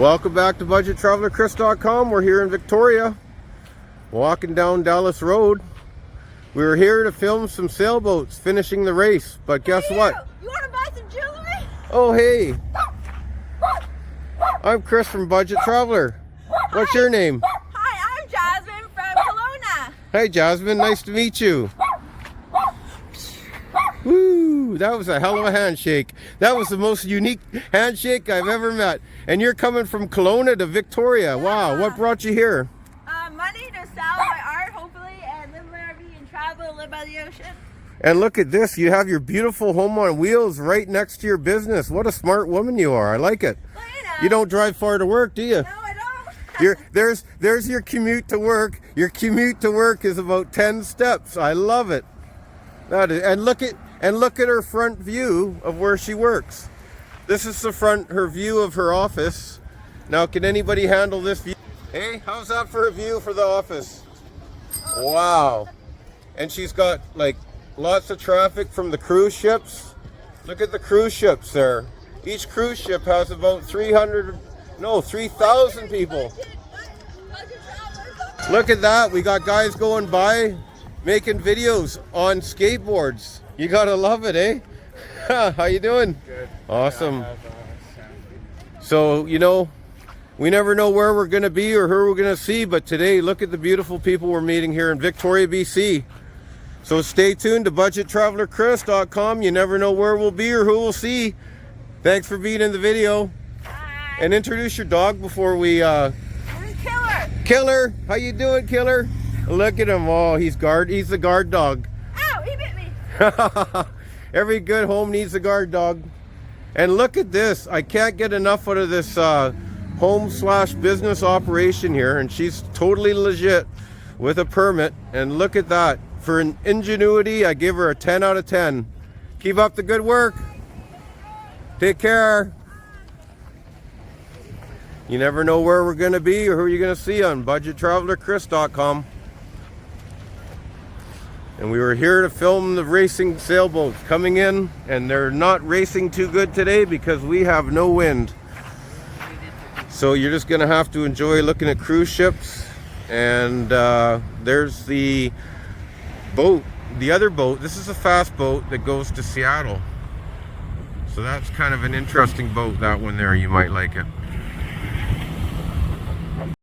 Welcome back to BudgetTravelerChris.com. We're here in Victoria, walking down Dallas Road. We were here to film some sailboats finishing the race, but guess what? You want to buy some jewelry? Oh, hey. I'm Chris from Budget Traveler. What's your name? Hi, I'm Jasmine from Kelowna. Hey, Jasmine. Nice to meet you. Woo! That was a hell of a handshake. That was the most unique handshake I've ever met. And you're coming from Kelowna to Victoria. Wow, what brought you here? Money to sell my art, hopefully, and live where I be and travel and live by the ocean. And look at this. You have your beautiful home on wheels right next to your business. What a smart woman you are. I like it. Well, You don't drive far to work, do you? No, I don't. There's your commute to work. Your commute to work is about 10 steps. I love it. That is, and look at her front view of where she works. This is her view of her office. Now, can anybody handle this view? Hey, how's that for a view for the office? Wow. And she's got like lots of traffic from the cruise ships. Look at the cruise ships there. Each cruise ship has about 3,000 people. Look at that. We got guys going by making videos on skateboards. You gotta love it, eh? How you doing? Good. Awesome. So, you know, we never know where we're gonna be or who we're gonna see, but today, look at the beautiful people we're meeting here in Victoria, BC. So stay tuned to BudgetTravelerChris.com. You never know where we'll be or who we'll see. Thanks for being in the video. Hi. And introduce your dog before we Where's Killer? Killer, how you doing, Killer? Look at him. Oh, he's the guard dog. Ow, he bit me. Every good home needs a guard dog. And look at this. I can't get enough out of this home/business operation here, and she's totally legit with a permit. And look at that. For an ingenuity, I give her a 10 out of 10. Keep up the good work. Take care. You never know where we're going to be or who you're going to see on BudgetTravelerChris.com. And we were here to film the racing sailboats coming in, and they're not racing too good today because we have no wind. So you're just going to have to enjoy looking at cruise ships. And there's the boat, the other boat. This is a fast boat that goes to Seattle. So that's kind of an interesting boat, that one there. You might like it.